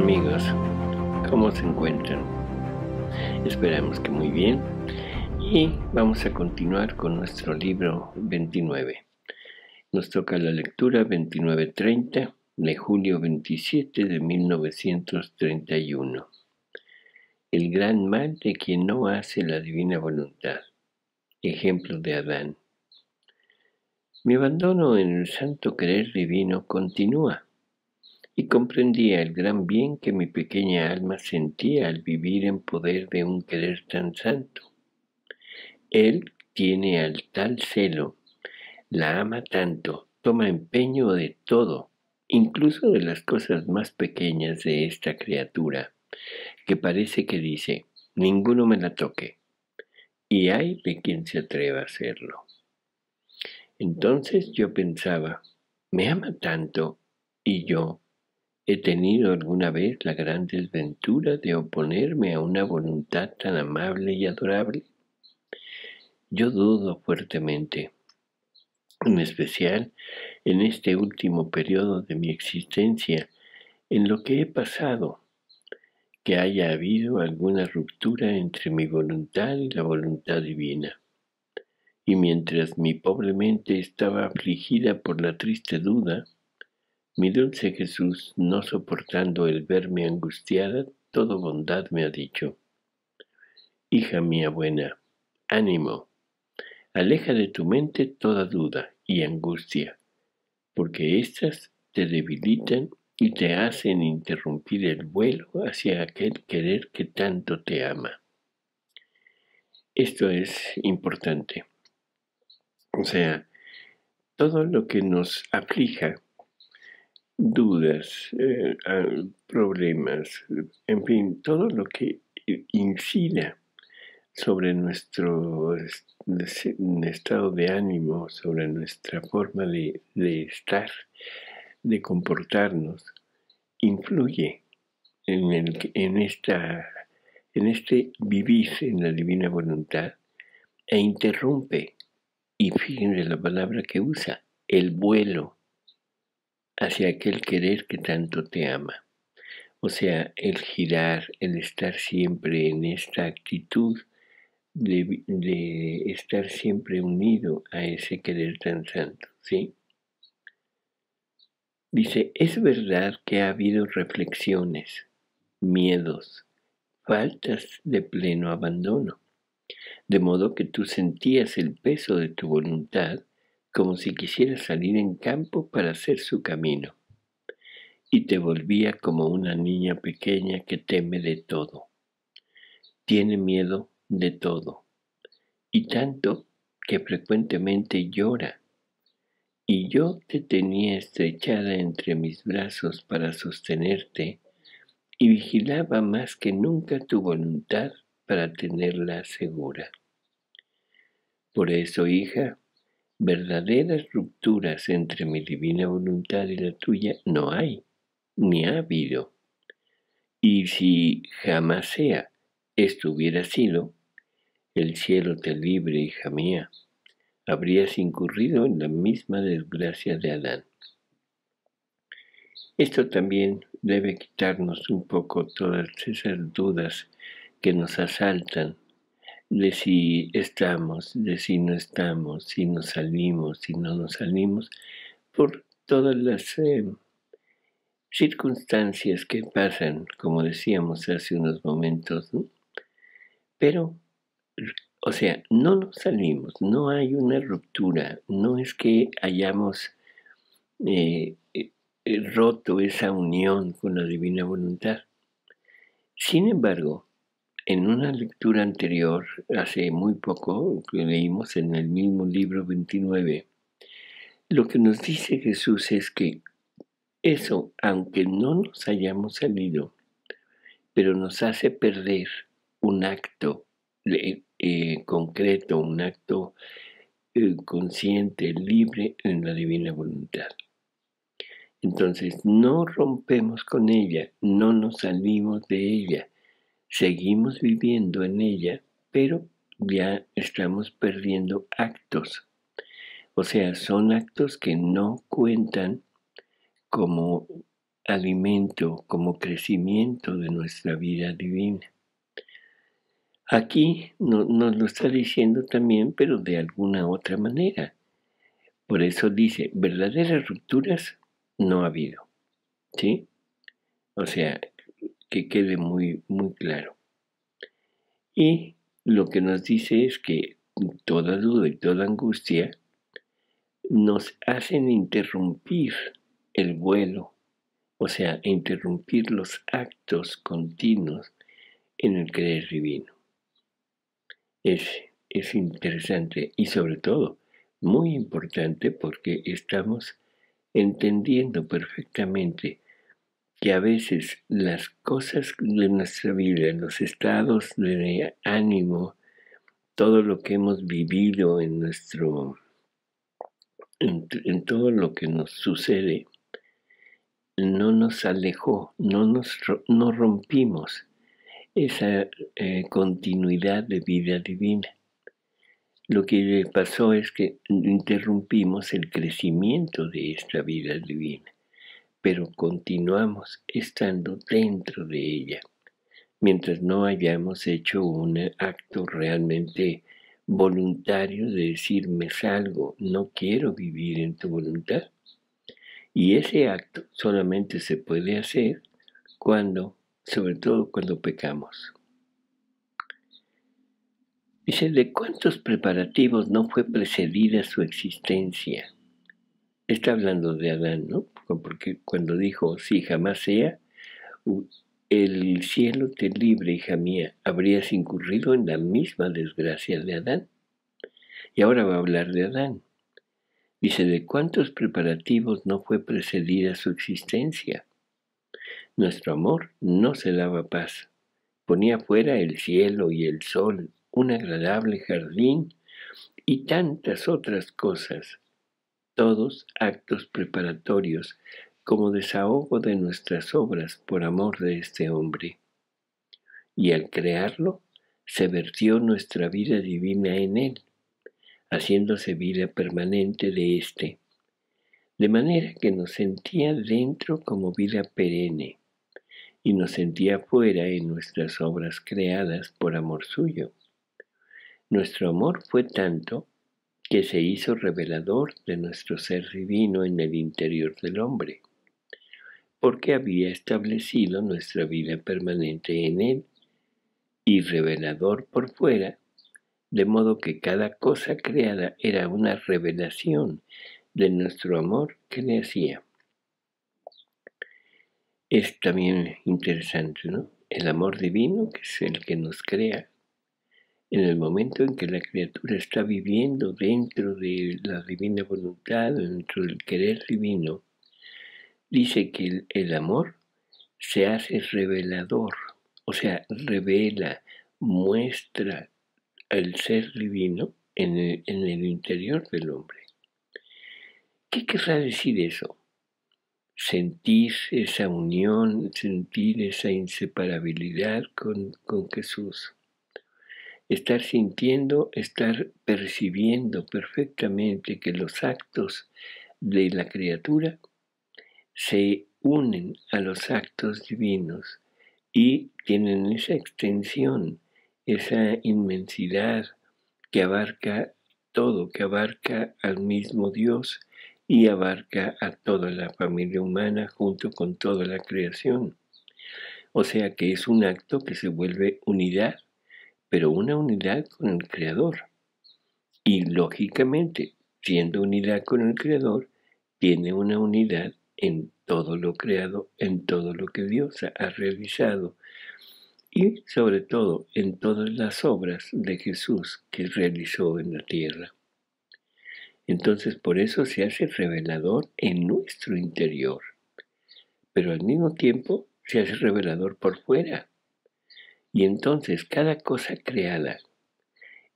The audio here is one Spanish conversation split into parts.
amigos, ¿cómo se encuentran? Esperamos que muy bien y vamos a continuar con nuestro libro 29. Nos toca la lectura 2930 de julio 27 de 1931. El gran mal de quien no hace la divina voluntad. Ejemplo de Adán. Mi abandono en el santo querer divino continúa. Y comprendía el gran bien que mi pequeña alma sentía al vivir en poder de un querer tan santo. Él tiene al tal celo, la ama tanto, toma empeño de todo, incluso de las cosas más pequeñas de esta criatura, que parece que dice, ninguno me la toque, y hay de quien se atreva a hacerlo. Entonces yo pensaba, me ama tanto, y yo, ¿he tenido alguna vez la gran desventura de oponerme a una voluntad tan amable y adorable? Yo dudo fuertemente, en especial en este último periodo de mi existencia, en lo que he pasado, que haya habido alguna ruptura entre mi voluntad y la voluntad divina. Y mientras mi pobre mente estaba afligida por la triste duda, mi dulce Jesús, no soportando el verme angustiada, todo bondad me ha dicho, hija mía buena, ánimo, aleja de tu mente toda duda y angustia, porque éstas te debilitan y te hacen interrumpir el vuelo hacia aquel querer que tanto te ama. Esto es importante. O sea, todo lo que nos aflija, dudas, problemas, en fin, todo lo que incida sobre nuestro estado de ánimo, sobre nuestra forma de estar, de comportarnos, influye en este vivir en la divina voluntad e interrumpe, y fíjense la palabra que usa, el vuelo hacia aquel querer que tanto te ama. O sea, el girar, el estar siempre en esta actitud de estar siempre unido a ese querer tan santo, ¿sí? Dice, es verdad que ha habido reflexiones, miedos, faltas de pleno abandono, de modo que tú sentías el peso de tu voluntad como si quisieras salir en campo para hacer su camino, y te volvía como una niña pequeña que teme de todo, tiene miedo de todo, y tanto que frecuentemente llora. Y yo te tenía estrechada entre mis brazos para sostenerte y vigilaba más que nunca tu voluntad para tenerla segura. Por eso, hija, verdaderas rupturas entre mi divina voluntad y la tuya no hay, ni ha habido. Y si jamás esto hubiera sido, el cielo te libre, hija mía, habrías incurrido en la misma desgracia de Adán. Esto también debe quitarnos un poco todas esas dudas que nos asaltan de si estamos, de si no estamos, si nos salimos, si no nos salimos, por todas las circunstancias que pasan, como decíamos hace unos momentos, ¿no? Pero, o sea, no nos salimos, no hay una ruptura, no es que hayamos roto esa unión con la divina voluntad. Sin embargo, en una lectura anterior, hace muy poco, que leímos en el mismo libro 29, lo que nos dice Jesús es que eso, aunque no nos hayamos salido, pero nos hace perder un acto concreto, un acto consciente, libre en la divina voluntad. Entonces no rompemos con ella, no nos salimos de ella, seguimos viviendo en ella, pero ya estamos perdiendo actos. O sea, son actos que no cuentan como alimento, como crecimiento de nuestra vida divina. Aquí nos lo está diciendo también, pero de alguna otra manera. Por eso dice, verdaderas rupturas no ha habido, ¿sí? O sea, que quede muy, muy claro. Y lo que nos dice es que toda duda y toda angustia nos hacen interrumpir el vuelo, o sea, interrumpir los actos continuos en el creer divino. Es interesante y sobre todo muy importante porque estamos entendiendo perfectamente que a veces las cosas de nuestra vida, los estados de ánimo, todo lo que hemos vivido en todo lo que nos sucede, no nos alejó, no rompimos esa continuidad de vida divina. Lo que pasó es que interrumpimos el crecimiento de esta vida divina, pero continuamos estando dentro de ella, mientras no hayamos hecho un acto realmente voluntario de decir me salgo, no quiero vivir en tu voluntad. Y ese acto solamente se puede hacer sobre todo cuando pecamos. Dice, ¿de cuántos preparativos no fue precedida su existencia? Está hablando de Adán, ¿no? Porque cuando dijo, sí, jamás sea, el cielo te libre, hija mía, habrías incurrido en la misma desgracia de Adán. Y ahora va a hablar de Adán. Dice, ¿de cuántos preparativos no fue precedida su existencia? Nuestro amor no se daba paz. Ponía fuera el cielo y el sol, un agradable jardín y tantas otras cosas, todos actos preparatorios como desahogo de nuestras obras por amor de este hombre. Y al crearlo, se vertió nuestra vida divina en él, haciéndose vida permanente de éste, de manera que nos sentía dentro como vida perenne y nos sentía fuera en nuestras obras creadas por amor suyo. Nuestro amor fue tanto que se hizo revelador de nuestro ser divino en el interior del hombre, porque había establecido nuestra vida permanente en él y revelador por fuera, de modo que cada cosa creada era una revelación de nuestro amor que le hacía. Es también interesante, ¿no? El amor divino, que es el que nos crea, en el momento en que la criatura está viviendo dentro de la divina voluntad, dentro del querer divino, dice que el amor se hace revelador, o sea, revela, muestra al ser divino en el interior del hombre. ¿Qué querrá decir eso? Sentir esa unión, sentir esa inseparabilidad con Jesús. Estar sintiendo, estar percibiendo perfectamente que los actos de la criatura se unen a los actos divinos y tienen esa extensión, esa inmensidad que abarca todo, que abarca al mismo Dios y abarca a toda la familia humana junto con toda la creación. O sea que es un acto que se vuelve unidad, pero una unidad con el Creador. Y lógicamente, siendo unidad con el Creador, tiene una unidad en todo lo creado, en todo lo que Dios ha realizado y sobre todo en todas las obras de Jesús que realizó en la tierra. Entonces por eso se hace revelador en nuestro interior, pero al mismo tiempo se hace revelador por fuera. Y entonces cada cosa creada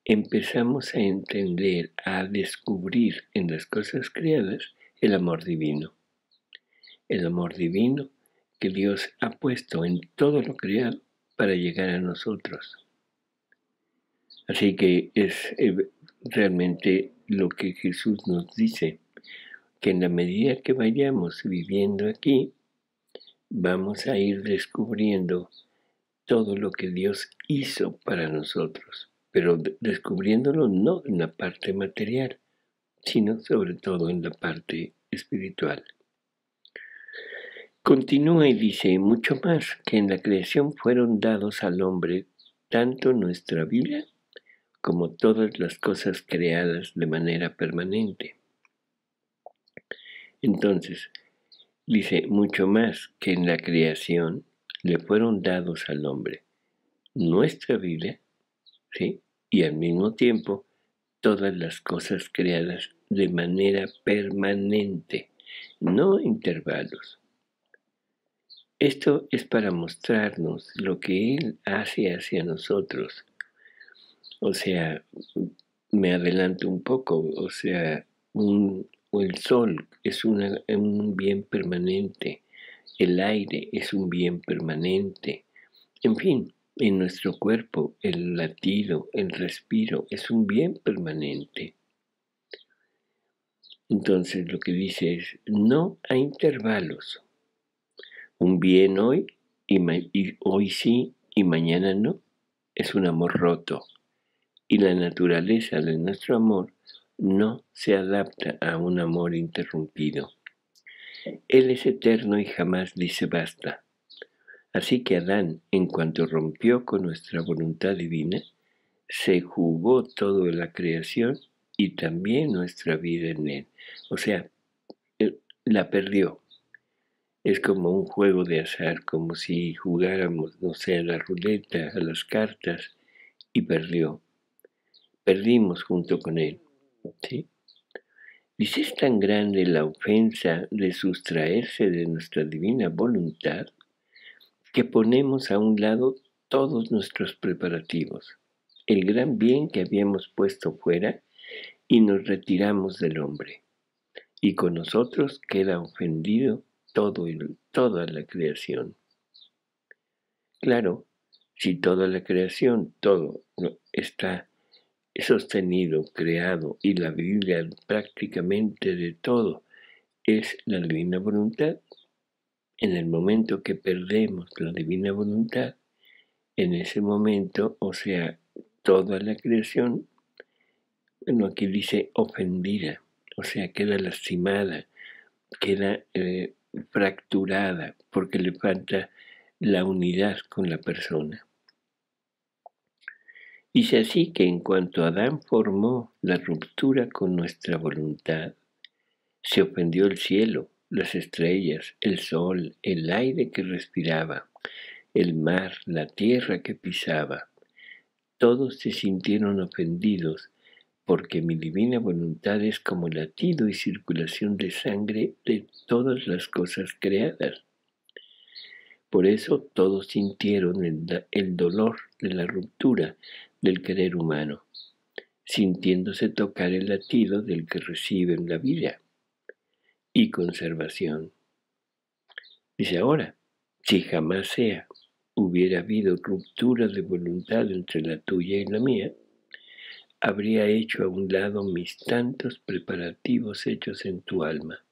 empezamos a entender, a descubrir en las cosas creadas el amor divino. El amor divino que Dios ha puesto en todo lo creado para llegar a nosotros. Así que es realmente lo que Jesús nos dice, que en la medida que vayamos viviendo aquí, vamos a ir descubriendo todo lo que Dios hizo para nosotros, pero descubriéndolo no en la parte material, sino sobre todo en la parte espiritual. Continúa y dice, mucho más que en la creación fueron dados al hombre tanto nuestra vida como todas las cosas creadas de manera permanente. Entonces, dice, mucho más que en la creación le fueron dados al hombre nuestra vida, ¿sí? Y al mismo tiempo todas las cosas creadas de manera permanente, no intervalos. Esto es para mostrarnos lo que Él hace hacia nosotros. O sea, me adelanto un poco, o sea, el sol es un bien permanente, el aire es un bien permanente, en fin, en nuestro cuerpo el latido, el respiro es un bien permanente. Entonces lo que dice es, no hay intervalos, un bien hoy y hoy sí y mañana no, es un amor roto. Y la naturaleza de nuestro amor no se adapta a un amor interrumpido. Él es eterno y jamás dice basta. Así que Adán, en cuanto rompió con nuestra voluntad divina, se jugó todo en la creación y también nuestra vida en él. O sea, la perdió. Es como un juego de azar, como si jugáramos, no sé, a la ruleta, a las cartas, y perdió. Perdimos junto con él. ¿Sí? Dice, es tan grande la ofensa de sustraerse de nuestra divina voluntad que ponemos a un lado todos nuestros preparativos, el gran bien que habíamos puesto fuera, y nos retiramos del hombre. Y con nosotros queda ofendido toda la creación. Claro, si toda la creación, todo está sostenido, creado, y la Biblia prácticamente de todo es la divina voluntad, en el momento que perdemos la divina voluntad, en ese momento, o sea, toda la creación, bueno, aquí dice ofendida, o sea, queda lastimada, queda fracturada, porque le falta la unidad con la persona. Dice así que en cuanto Adán formó la ruptura con nuestra voluntad, se ofendió el cielo, las estrellas, el sol, el aire que respiraba, el mar, la tierra que pisaba. Todos se sintieron ofendidos porque mi divina voluntad es como latido y circulación de sangre de todas las cosas creadas. Por eso todos sintieron el dolor de la ruptura del querer humano, sintiéndose tocar el latido del que reciben la vida y conservación. Dice ahora, si jamás hubiera habido ruptura de voluntad entre la tuya y la mía, habría hecho a un lado mis tantos preparativos hechos en tu alma,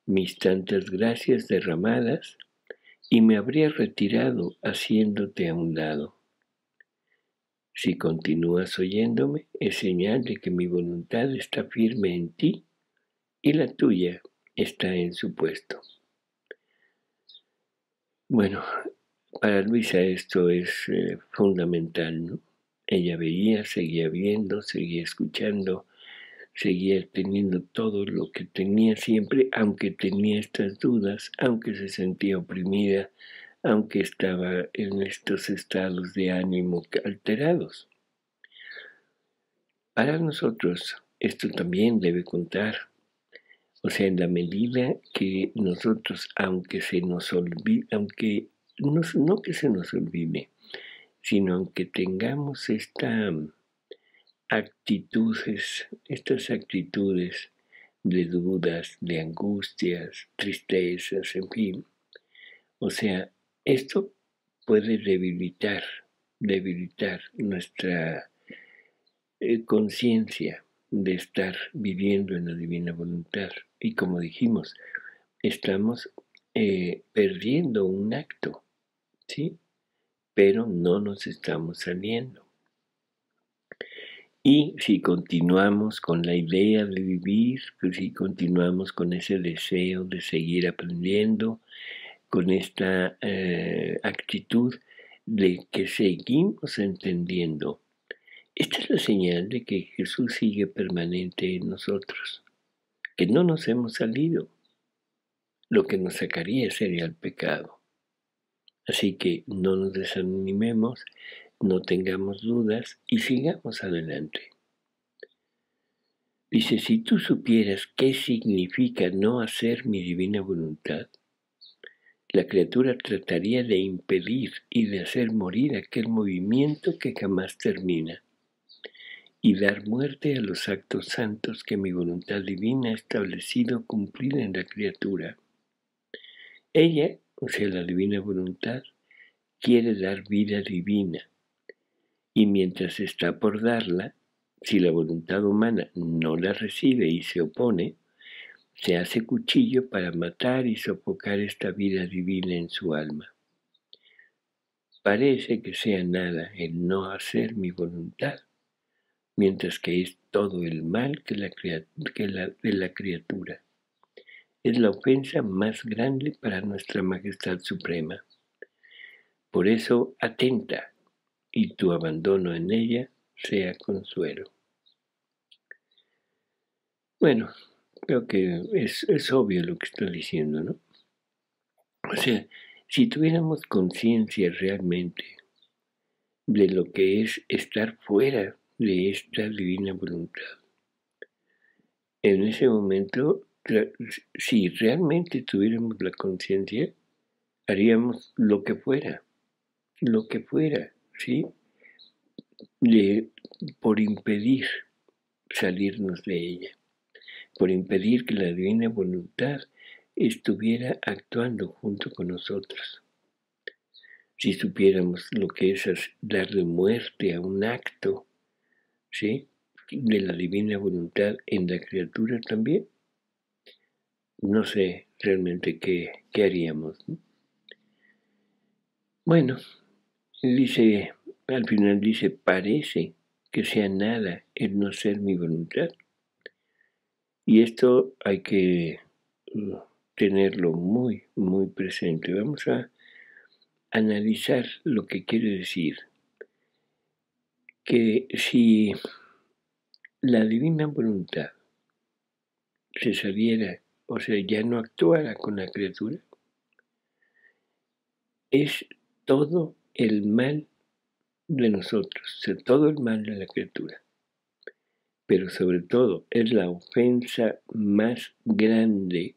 mis tantas gracias derramadas, y me habría retirado haciéndote a un lado. Si continúas oyéndome, es señal de que mi voluntad está firme en ti y la tuya está en su puesto. Bueno, para Luisa esto es fundamental, ¿no? Ella veía, seguía viendo, seguía escuchando, seguía teniendo todo lo que tenía siempre, aunque tenía estas dudas, aunque se sentía oprimida, aunque estaba en estos estados de ánimo alterados. Para nosotros esto también debe contar. O sea, en la medida que nosotros, aunque se nos olvide, aunque no que se nos olvide, sino aunque tengamos estas actitudes de dudas, de angustias, tristezas, en fin. O sea, esto puede debilitar nuestra conciencia de estar viviendo en la divina voluntad. Y como dijimos, estamos perdiendo un acto, ¿sí? Pero no nos estamos saliendo. Y si continuamos con la idea de vivir, si continuamos con ese deseo de seguir aprendiendo, con esta actitud de que seguimos entendiendo, esta es la señal de que Jesús sigue permanente en nosotros, que no nos hemos salido. Lo que nos sacaría sería el pecado. Así que no nos desanimemos, no tengamos dudas y sigamos adelante. Dice, si tú supieras qué significa no hacer mi divina voluntad, la criatura trataría de impedir y de hacer morir aquel movimiento que jamás termina y dar muerte a los actos santos que mi voluntad divina ha establecido cumplir en la criatura. Ella, o sea, la divina voluntad, quiere dar vida divina y mientras está por darla, si la voluntad humana no la recibe y se opone, se hace cuchillo para matar y sofocar esta vida divina en su alma. Parece que sea nada el no hacer mi voluntad, mientras que es todo el mal de la criatura. Es la ofensa más grande para nuestra Majestad Suprema. Por eso, atenta, y tu abandono en ella sea consuelo. Bueno, creo que es obvio lo que está diciendo, ¿no? O sea, si tuviéramos conciencia realmente de lo que es estar fuera de esta divina voluntad, en ese momento, si realmente tuviéramos la conciencia, haríamos lo que fuera, ¿sí? Por impedir salirnos de ella, por impedir que la divina voluntad estuviera actuando junto con nosotros. Si supiéramos lo que es darle muerte a un acto, ¿sí?, de la divina voluntad en la criatura también, no sé realmente qué haríamos, ¿no? Bueno, al final dice, parece que sea nada el no ser mi voluntad. Y esto hay que tenerlo muy, muy presente. Vamos a analizar lo que quiere decir. Que si la divina voluntad se saliera, o sea, ya no actuara con la criatura, es todo el mal de nosotros, o sea, todo el mal de la criatura. Pero sobre todo es la ofensa más grande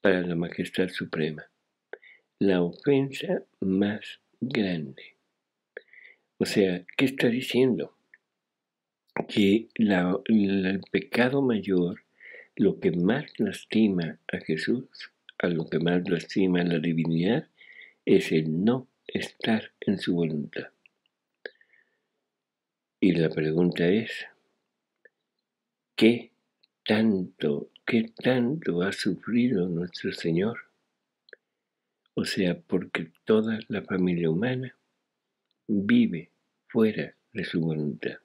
para la Majestad Suprema. La ofensa más grande. O sea, ¿qué está diciendo? Que el pecado mayor, lo que más lastima a Jesús, a lo que más lastima a la divinidad, es el no estar en su voluntad. Y la pregunta es, ¿qué tanto ha sufrido nuestro Señor? O sea, porque toda la familia humana vive fuera de su voluntad.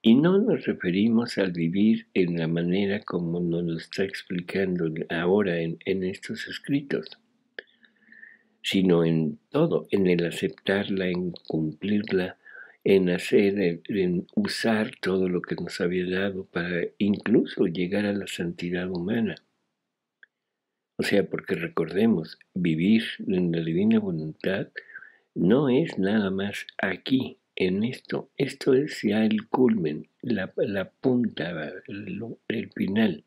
Y no nos referimos al vivir en la manera como nos lo está explicando ahora en estos escritos, sino en todo, en el aceptarla, en cumplirla, en en usar todo lo que nos había dado para incluso llegar a la santidad humana. O sea, porque recordemos, vivir en la divina voluntad no es nada más aquí, en esto. Esto es ya el culmen, la punta, el final.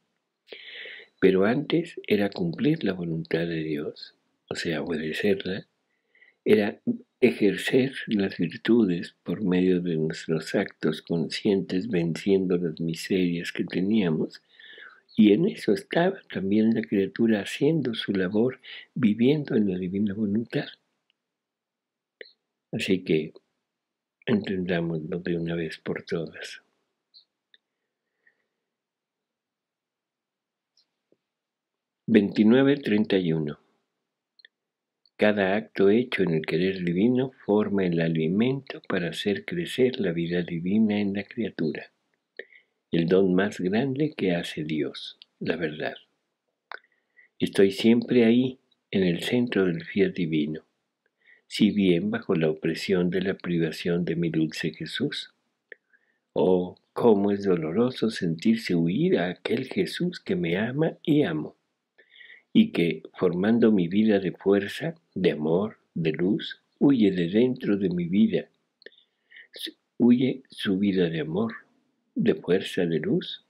Pero antes era cumplir la voluntad de Dios, o sea, obedecerla, era ejercer las virtudes por medio de nuestros actos conscientes, venciendo las miserias que teníamos. Y en eso estaba también la criatura haciendo su labor, viviendo en la divina voluntad. Así que entendámoslo de una vez por todas. 29:31. Cada acto hecho en el querer divino forma el alimento para hacer crecer la vida divina en la criatura, el don más grande que hace Dios, la verdad. Estoy siempre ahí, en el centro del fiat divino, si bien bajo la opresión de la privación de mi dulce Jesús. Oh, cómo es doloroso sentirse huir a aquel Jesús que me ama y amo, y que, formando mi vida de fuerza, de amor, de luz, huye de dentro de mi vida. Huye su vida de amor, de fuerza, de luz.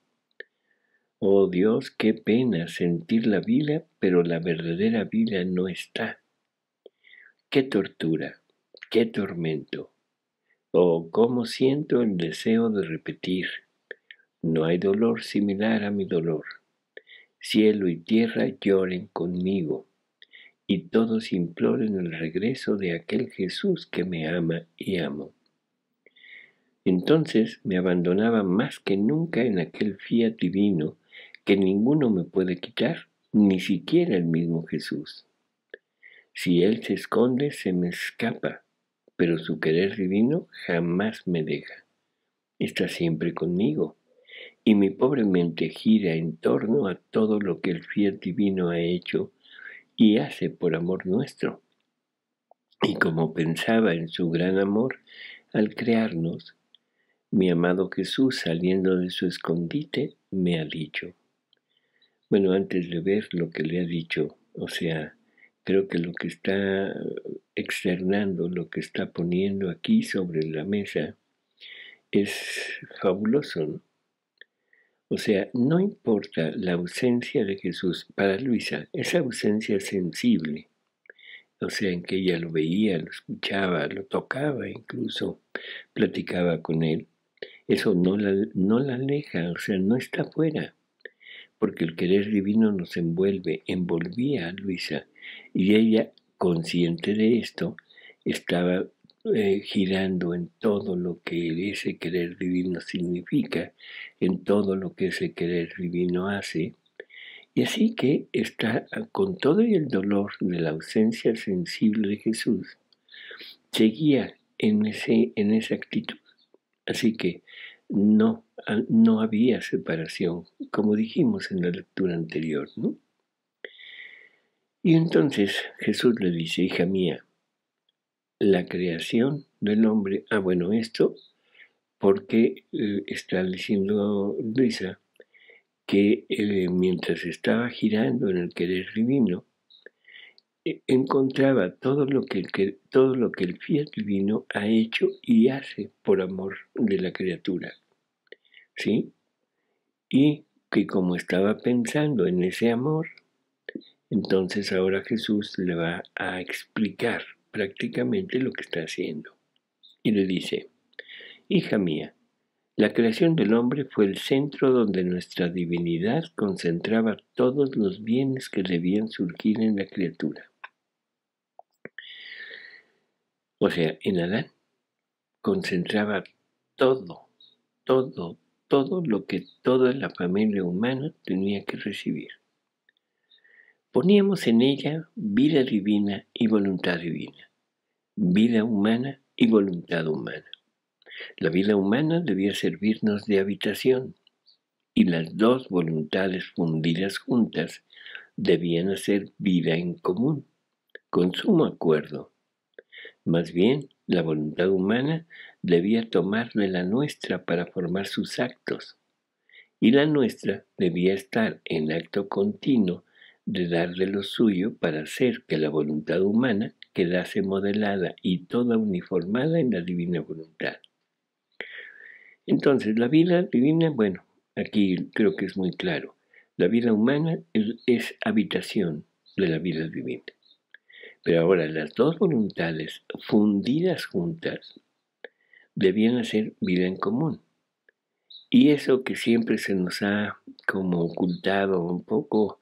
Oh Dios, qué pena sentir la vida, pero la verdadera vida no está. Qué tortura, qué tormento. Oh, cómo siento el deseo de repetir. No hay dolor similar a mi dolor. Cielo y tierra lloren conmigo, y todos imploren el regreso de aquel Jesús que me ama y amo. Entonces me abandonaba más que nunca en aquel fiat divino que ninguno me puede quitar, ni siquiera el mismo Jesús. Si Él se esconde, se me escapa, pero su querer divino jamás me deja. Está siempre conmigo, y mi pobre mente gira en torno a todo lo que el fiat divino ha hecho y hace por amor nuestro. Y como pensaba en su gran amor al crearnos, mi amado Jesús, saliendo de su escondite, me ha dicho. Bueno, antes de ver lo que le ha dicho, o sea, creo que lo que está externando, lo que está poniendo aquí sobre la mesa, es fabuloso, ¿no? O sea, no importa la ausencia de Jesús para Luisa, esa ausencia sensible, o sea, en que ella lo veía, lo escuchaba, lo tocaba, incluso platicaba con él, eso no la aleja, o sea, no está fuera, porque el querer divino nos envolvía a Luisa, y ella, consciente de esto, estaba girando en todo lo que ese querer divino significa, en todo lo que ese querer divino hace, y así que está con todo y el dolor de la ausencia sensible de Jesús, seguía en esa actitud. Así que no había separación, como dijimos en la lectura anterior, ¿no? Y entonces Jesús le dice, hija mía, la creación del hombre, bueno, esto porque está diciendo Luisa que mientras estaba girando en el querer divino, encontraba todo lo que el fiat divino ha hecho y hace por amor de la criatura, ¿sí? Y que como estaba pensando en ese amor, entonces ahora Jesús le va a explicar prácticamente lo que está haciendo. Y le dice, hija mía, la creación del hombre fue el centro donde nuestra divinidad concentraba todos los bienes que debían surgir en la criatura. O sea, en Adán concentraba todo, todo lo que toda la familia humana tenía que recibir. Poníamos en ella vida divina y voluntad divina, vida humana y voluntad humana. La vida humana debía servirnos de habitación y las dos voluntades fundidas juntas debían hacer vida en común, con sumo acuerdo. Más bien, la voluntad humana debía tomar de la nuestra para formar sus actos, y la nuestra debía estar en acto continuo de dar de lo suyo para hacer que la voluntad humana quedase modelada y toda uniformada en la divina voluntad. Entonces, la vida divina, bueno, aquí creo que es muy claro, la vida humana es habitación de la vida divina. Pero ahora las dos voluntades fundidas juntas debían hacer vida en común. Y eso que siempre se nos ha como ocultado, un poco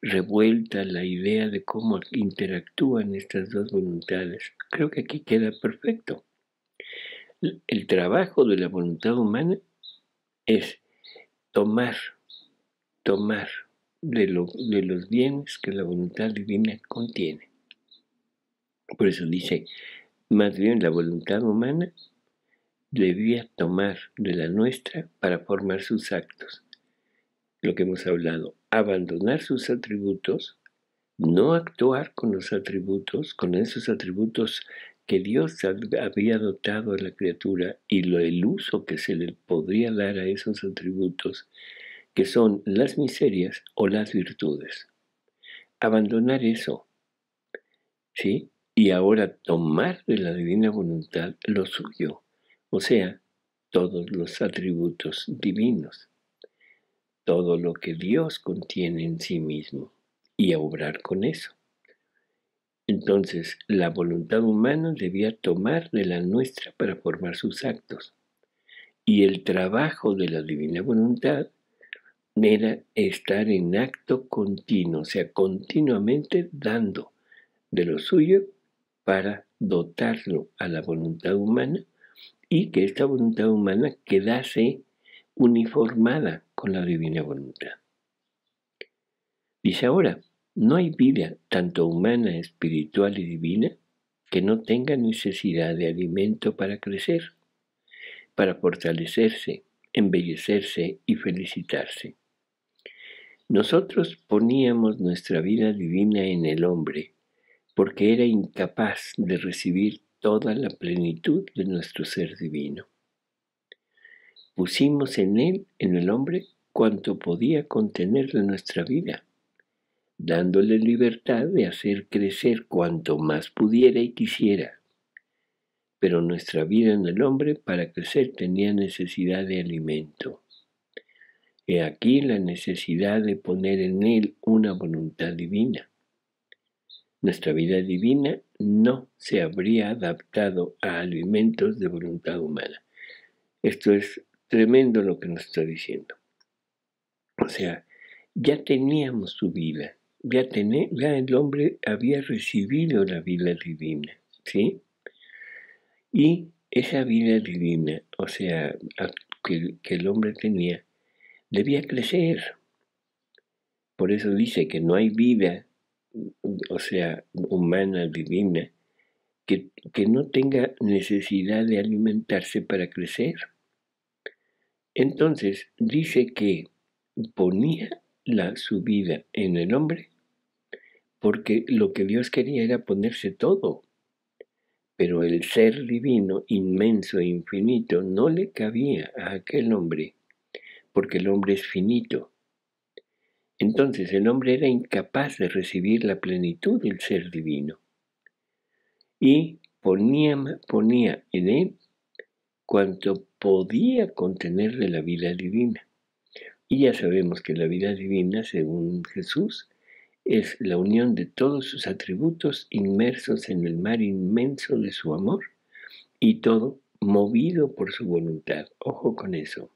revuelta la idea de cómo interactúan estas dos voluntades, creo que aquí queda perfecto. El trabajo de la voluntad humana es tomar de los bienes que la voluntad divina contiene. Por eso dice, más bien la voluntad humana debía tomar de la nuestra para formar sus actos. Lo que hemos hablado, abandonar sus atributos, no actuar con los atributos, con esos atributos que Dios había dotado a la criatura y el uso que se le podría dar a esos atributos, que son las miserias o las virtudes. Abandonar eso, ¿sí? Y ahora tomar de la divina voluntad lo suyo, o sea, todos los atributos divinos, todo lo que Dios contiene en sí mismo, y a obrar con eso. Entonces, la voluntad humana debía tomar de la nuestra para formar sus actos, y el trabajo de la divina voluntad era estar en acto continuo, o sea, continuamente dando de lo suyo para dotarlo a la voluntad humana y que esta voluntad humana quedase uniformada con la divina voluntad. Dice ahora, no hay vida tanto humana, espiritual y divina que no tenga necesidad de alimento para crecer, para fortalecerse, embellecerse y felicitarse. Nosotros poníamos nuestra vida divina en el hombre porque era incapaz de recibir toda la plenitud de nuestro ser divino. Pusimos en él, en el hombre, cuanto podía contener de nuestra vida, dándole libertad de hacer crecer cuanto más pudiera y quisiera. Pero nuestra vida en el hombre para crecer tenía necesidad de alimento. He aquí la necesidad de poner en él una voluntad divina. Nuestra vida divina no se habría adaptado a alimentos de voluntad humana. Esto es tremendo lo que nos está diciendo. O sea, ya teníamos su vida, ya el hombre había recibido la vida divina, ¿sí? Y esa vida divina, o sea, que el hombre tenía, debía crecer. Por eso dice que no hay vida, o sea, humana, divina, que no tenga necesidad de alimentarse para crecer. Entonces dice que ponía su vida en el hombre porque lo que Dios quería era ponerse todo. Pero el ser divino, inmenso e infinito, no le cabía a aquel hombre, porque el hombre es finito. Entonces el hombre era incapaz de recibir la plenitud del ser divino. Y ponía en él cuanto podía contener de la vida divina. Y ya sabemos que la vida divina, según Jesús, es la unión de todos sus atributos inmersos en el mar inmenso de su amor y todo movido por su voluntad. Ojo con eso.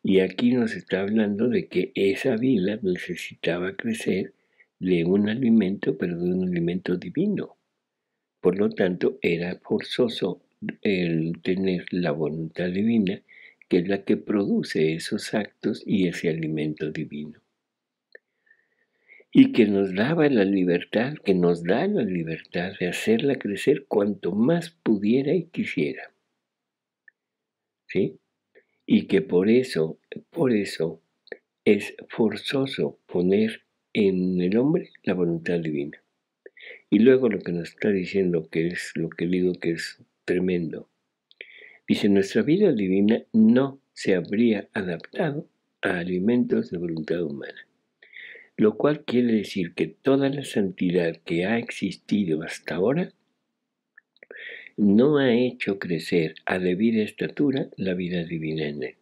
Y aquí nos está hablando de que esa vida necesitaba crecer de un alimento, pero de un alimento divino. Por lo tanto, era forzoso el tener la voluntad divina, que es la que produce esos actos y ese alimento divino. Y que nos daba la libertad, que nos da la libertad de hacerla crecer cuanto más pudiera y quisiera. ¿Sí? Y que por eso es forzoso poner en el hombre la voluntad divina. Y luego lo que nos está diciendo, que es lo que digo que es tremendo, dice, nuestra vida divina no se habría adaptado a alimentos de voluntad humana. Lo cual quiere decir que toda la santidad que ha existido hasta ahora no ha hecho crecer a debida estatura la vida divina en él.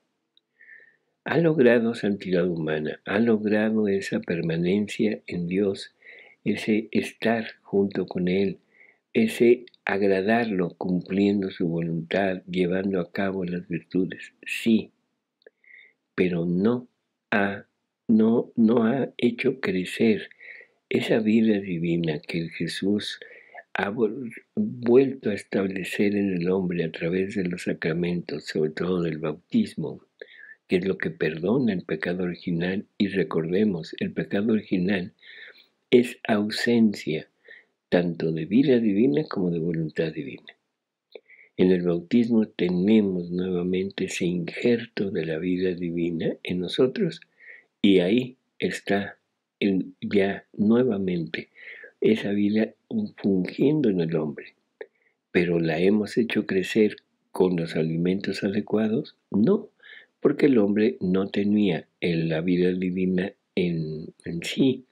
Ha logrado santidad humana, ha logrado esa permanencia en Dios, ese estar junto con Él, ese agradarlo cumpliendo su voluntad, llevando a cabo las virtudes, sí, pero no ha hecho crecer esa vida divina que Jesús ha vuelto a establecer en el hombre a través de los sacramentos, sobre todo del bautismo, que es lo que perdona el pecado original. Y recordemos, el pecado original es ausencia tanto de vida divina como de voluntad divina. En el bautismo tenemos nuevamente ese injerto de la vida divina en nosotros, y ahí está ya nuevamente esa vida fungiendo en el hombre. ¿Pero la hemos hecho crecer con los alimentos adecuados? No, porque el hombre no tenía la vida divina en sí.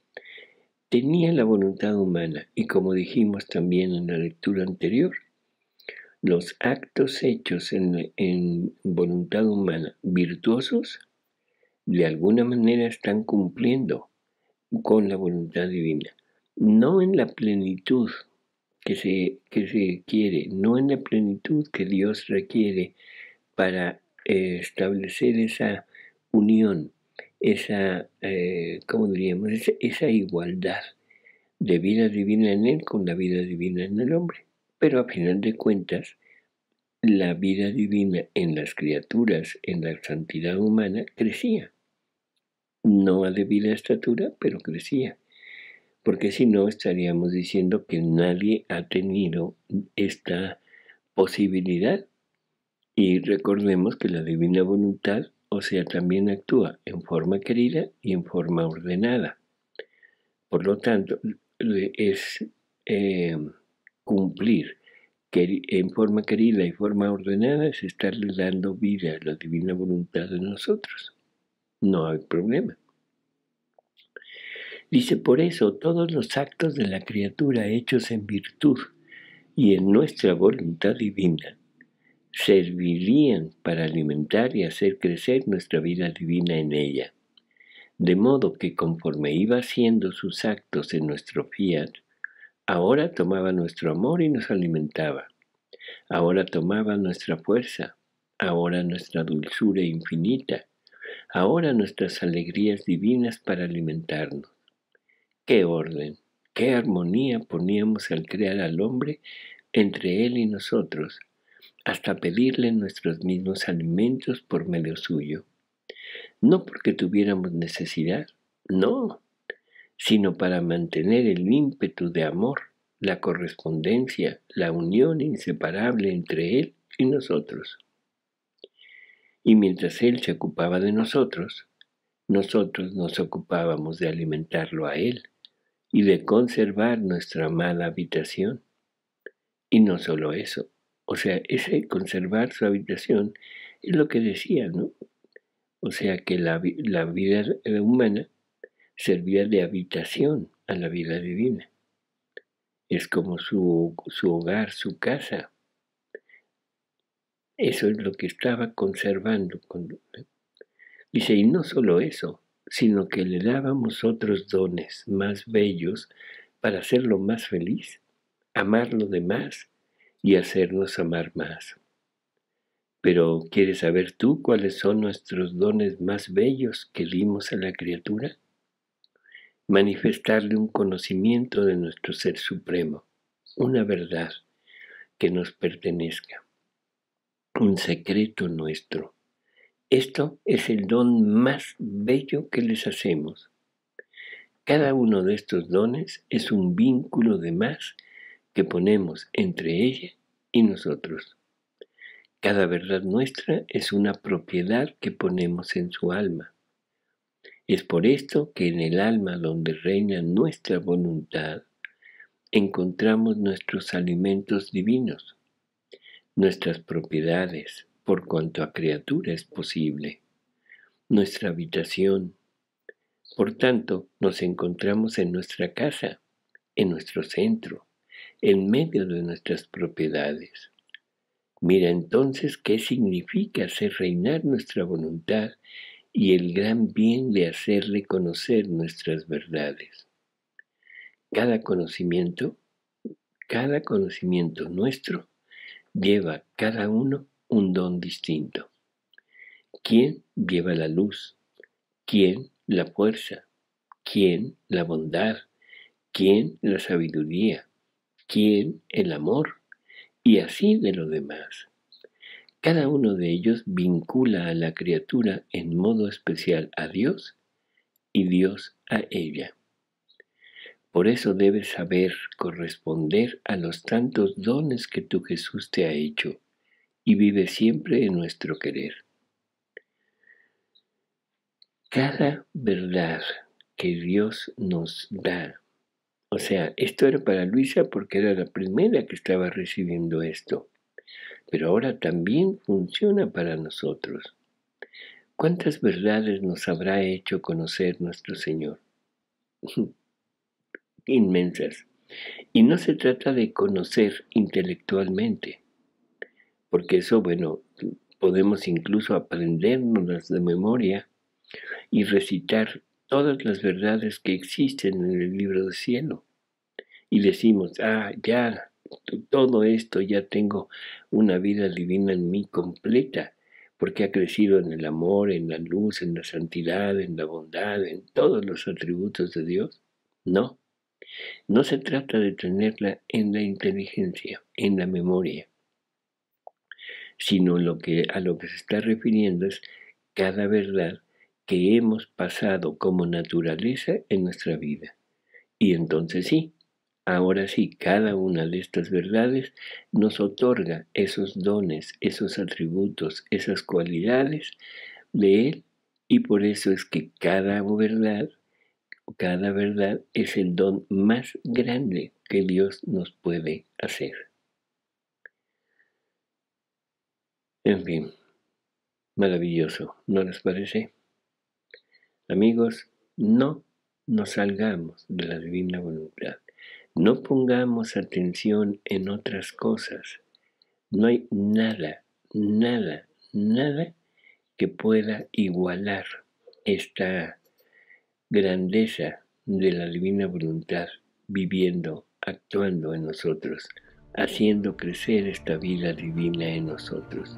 Tenía la voluntad humana, y como dijimos también en la lectura anterior, los actos hechos en voluntad humana virtuosos de alguna manera están cumpliendo con la voluntad divina. No en la plenitud que se quiere, no en la plenitud que Dios requiere para establecer esa unión, esa, ¿cómo diríamos? Esa igualdad de vida divina en Él con la vida divina en el hombre. Pero a final de cuentas, la vida divina en las criaturas, en la santidad humana, crecía. No a debida estatura, pero crecía. Porque si no, estaríamos diciendo que nadie ha tenido esta posibilidad. Y recordemos que la divina voluntad, o sea, también actúa en forma querida y en forma ordenada. Por lo tanto, es cumplir que en forma querida y forma ordenada, es estarle dando vida a la divina voluntad de nosotros. No hay problema. Dice, por eso todos los actos de la criatura hechos en virtud y en nuestra voluntad divina servirían para alimentar y hacer crecer nuestra vida divina en ella. De modo que conforme iba haciendo sus actos en nuestro fiat, ahora tomaba nuestro amor y nos alimentaba. Ahora tomaba nuestra fuerza, ahora nuestra dulzura infinita, ahora nuestras alegrías divinas para alimentarnos. ¡Qué orden, qué armonía poníamos al crear al hombre entre él y nosotros, hasta pedirle nuestros mismos alimentos por medio suyo! No porque tuviéramos necesidad, no, sino para mantener el ímpetu de amor, la correspondencia, la unión inseparable entre Él y nosotros. Y mientras Él se ocupaba de nosotros nos ocupábamos de alimentarlo a Él y de conservar nuestra amada habitación. Y no solo eso, o sea, ese conservar su habitación es lo que decía, ¿no? O sea, que la vida humana servía de habitación a la vida divina. Es como su hogar, su casa. Eso es lo que estaba conservando. Dice, y no solo eso, sino que le dábamos otros dones más bellos para hacerlo más feliz, amarlo de más y hacernos amar más. Pero, ¿quieres saber tú cuáles son nuestros dones más bellos que dimos a la criatura? Manifestarle un conocimiento de nuestro Ser Supremo, una verdad que nos pertenezca, un secreto nuestro. Esto es el don más bello que les hacemos. Cada uno de estos dones es un vínculo de más que ponemos entre ella y nosotros. Cada verdad nuestra es una propiedad que ponemos en su alma. Es por esto que en el alma donde reina nuestra voluntad, encontramos nuestros alimentos divinos, nuestras propiedades, por cuanto a criatura es posible, nuestra habitación. Por tanto, nos encontramos en nuestra casa, en nuestro centro, en medio de nuestras propiedades. Mira entonces qué significa hacer reinar nuestra voluntad y el gran bien de hacerle conocer nuestras verdades. Cada conocimiento nuestro lleva cada uno un don distinto. ¿Quién lleva la luz? ¿Quién la fuerza? ¿Quién la bondad? ¿Quién la sabiduría? ¿Quién el amor? Y así de lo demás. Cada uno de ellos vincula a la criatura en modo especial a Dios y Dios a ella. Por eso debes saber corresponder a los tantos dones que tu Jesús te ha hecho y vive siempre en nuestro querer. Cada verdad que Dios nos da, o sea, esto era para Luisa porque era la primera que estaba recibiendo esto, pero ahora también funciona para nosotros. ¿Cuántas verdades nos habrá hecho conocer nuestro Señor? Inmensas. Y no se trata de conocer intelectualmente, porque eso, bueno, podemos incluso aprendernos de memoria y recitar todas las verdades que existen en el libro del cielo. Y decimos, ya, todo esto, ya tengo una vida divina en mí completa, porque ha crecido en el amor, en la luz, en la santidad, en la bondad, en todos los atributos de Dios. No, no se trata de tenerla en la inteligencia, en la memoria, sino a lo que se está refiriendo es cada verdad que hemos pasado como naturaleza en nuestra vida. Y entonces sí, ahora sí, cada una de estas verdades nos otorga esos dones, esos atributos, esas cualidades de Él, y por eso es que cada verdad es el don más grande que Dios nos puede hacer. En fin, maravilloso, ¿no les parece? Amigos, no nos salgamos de la divina voluntad. No pongamos atención en otras cosas. No hay nada, nada, nada que pueda igualar esta grandeza de la divina voluntad viviendo, actuando en nosotros, haciendo crecer esta vida divina en nosotros.